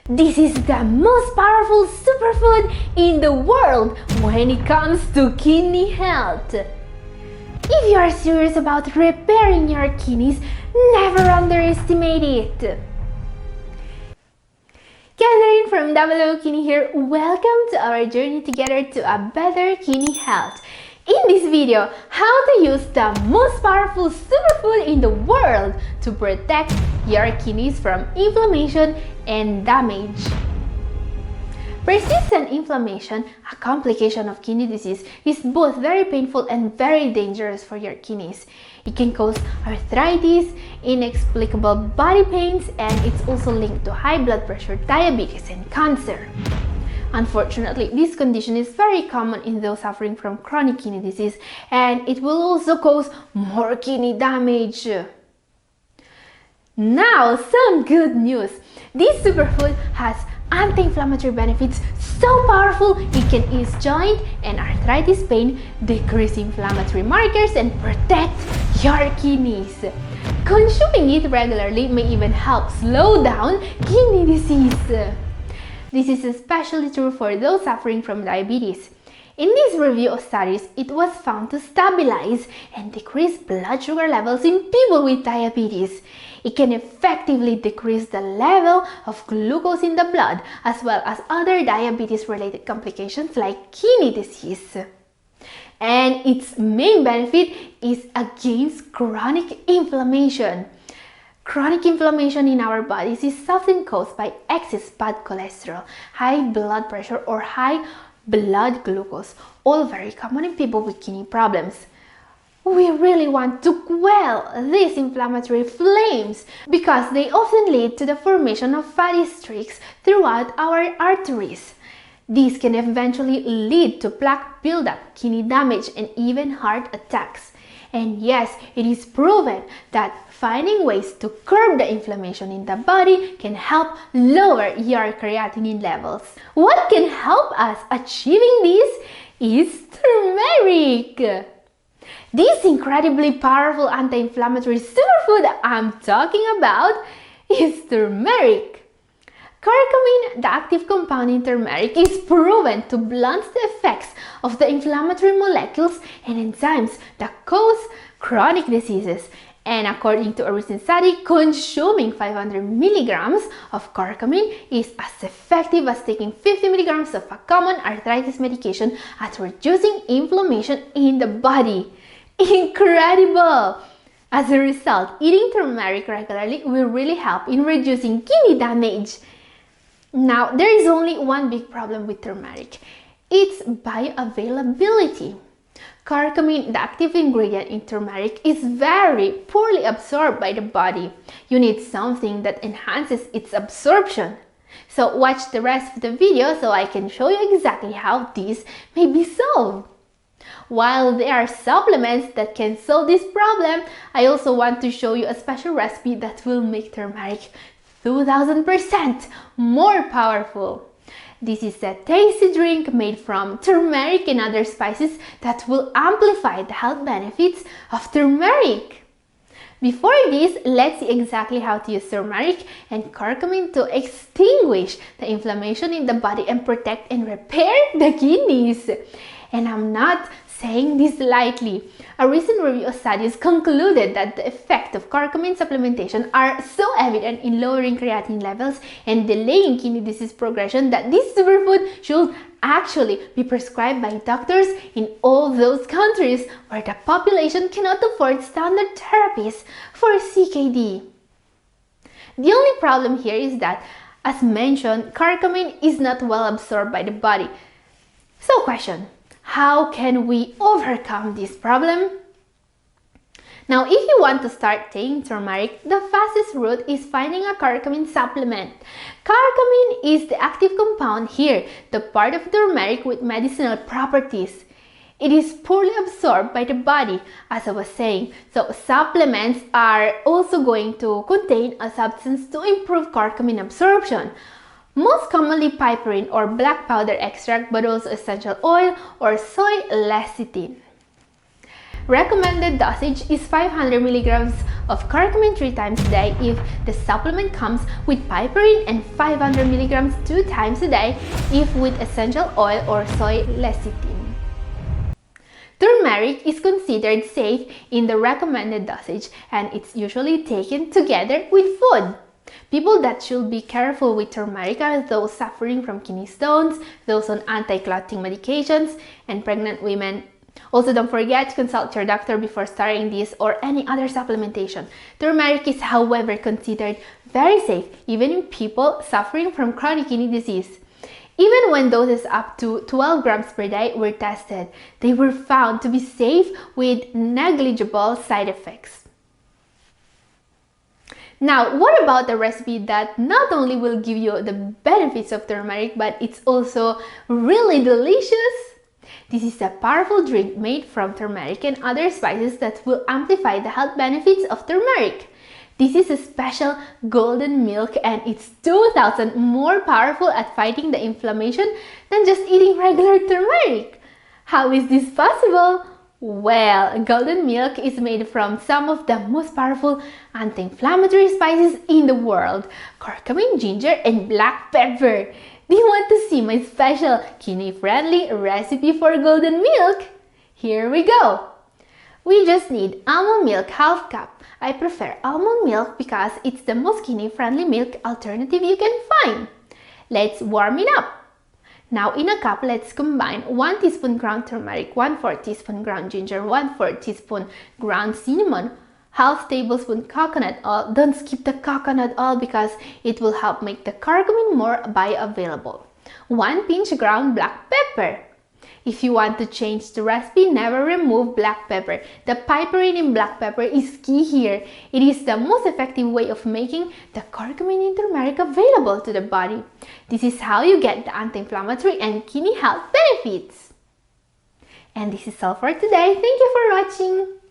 This is the most powerful superfood in the world when it comes to kidney health. If you are serious about repairing your kidneys, never underestimate it. Katherine from Double Kidney here. Welcome to our journey together to a better kidney health. In this video, how to use the most powerful superfood in the world to protect your kidneys from inflammation and damage. Persistent inflammation, a complication of kidney disease, is both very painful and very dangerous for your kidneys. It can cause arthritis, inexplicable body pains, and it's also linked to high blood pressure, diabetes, and cancer. Unfortunately, this condition is very common in those suffering from chronic kidney disease, and it will also cause more kidney damage. Now, some good news. This superfood has anti-inflammatory benefits so powerful it can ease joint and arthritis pain, decrease inflammatory markers, and protect your kidneys. Consuming it regularly may even help slow down kidney disease. This is especially true for those suffering from diabetes. In this review of studies, it was found to stabilize and decrease blood sugar levels in people with diabetes. It can effectively decrease the level of glucose in the blood, as well as other diabetes-related complications like kidney disease. And its main benefit is against chronic inflammation. Chronic inflammation in our bodies is often caused by excess bad cholesterol, high blood pressure, or high blood glucose, all very common in people with kidney problems. We really want to quell these inflammatory flames because they often lead to the formation of fatty streaks throughout our arteries. These can eventually lead to plaque buildup, kidney damage, and even heart attacks. And yes, it is proven that finding ways to curb the inflammation in the body can help lower your creatinine levels. What can help us achieving this is turmeric. This incredibly powerful anti-inflammatory superfood I'm talking about is turmeric. Curcumin, the active compound in turmeric, is proven to blunt the effects of the inflammatory molecules and enzymes that cause chronic diseases. And according to a recent study, consuming 500 milligrams of curcumin is as effective as taking 50 milligrams of a common arthritis medication at reducing inflammation in the body. Incredible! As a result, eating turmeric regularly will really help in reducing kidney damage. Now, there is only one big problem with turmeric. Its bioavailability. Curcumin, the active ingredient in turmeric, is very poorly absorbed by the body. You need something that enhances its absorption. So watch the rest of the video so I can show you exactly how this may be solved. While there are supplements that can solve this problem, I also want to show you a special recipe that will make turmeric 2000% more powerful. This is a tasty drink made from turmeric and other spices that will amplify the health benefits of turmeric. Before this, let's see exactly how to use turmeric and curcumin to extinguish the inflammation in the body and protect and repair the kidneys. And I'm not saying this lightly. A recent review of studies concluded that the effect of curcumin supplementation are so evident in lowering creatinine levels and delaying kidney disease progression that this superfood should actually be prescribed by doctors in all those countries where the population cannot afford standard therapies for CKD. The only problem here is that, as mentioned, curcumin is not well absorbed by the body. So question. How can we overcome this problem? Now, if you want to start taking turmeric, the fastest route is finding a curcumin supplement. Curcumin is the active compound here, the part of turmeric with medicinal properties. It is poorly absorbed by the body, as I was saying, so supplements are also going to contain a substance to improve curcumin absorption. Most commonly piperine or black powder extract, but also essential oil or soy lecithin. Recommended dosage is 500 milligrams of curcumin 3 times a day if the supplement comes with piperine, and 500 milligrams 2 times a day if with essential oil or soy lecithin. Turmeric is considered safe in the recommended dosage, and it's usually taken together with food. People that should be careful with turmeric are those suffering from kidney stones, those on anti-clotting medications, and pregnant women. Also, don't forget to consult your doctor before starting this or any other supplementation. Turmeric is, however, considered very safe even in people suffering from chronic kidney disease. Even when doses up to 12 grams per day were tested, they were found to be safe with negligible side effects. Now, what about a recipe that not only will give you the benefits of turmeric, but it's also really delicious? This is a powerful drink made from turmeric and other spices that will amplify the health benefits of turmeric. This is a special golden milk, and it's 2,000 more powerful at fighting the inflammation than just eating regular turmeric. How is this possible? Well, golden milk is made from some of the most powerful anti-inflammatory spices in the world: curcumin, ginger, and black pepper. Do you want to see my special kidney-friendly recipe for golden milk? Here we go! We just need almond milk, half cup. I prefer almond milk because it's the most kidney-friendly milk alternative you can find. Let's warm it up. Now in a cup, let's combine 1 teaspoon ground turmeric, 1/4 teaspoon ground ginger, 1/4 teaspoon ground cinnamon, half tablespoon coconut oil. Don't skip the coconut oil because it will help make the curcumin more bioavailable. 1 pinch ground black pepper. If you want to change the recipe, never remove black pepper. The piperine in black pepper is key here. It is the most effective way of making the curcumin in turmeric available to the body. This is how you get the anti-inflammatory and kidney health benefits. And this is all for today. Thank you for watching.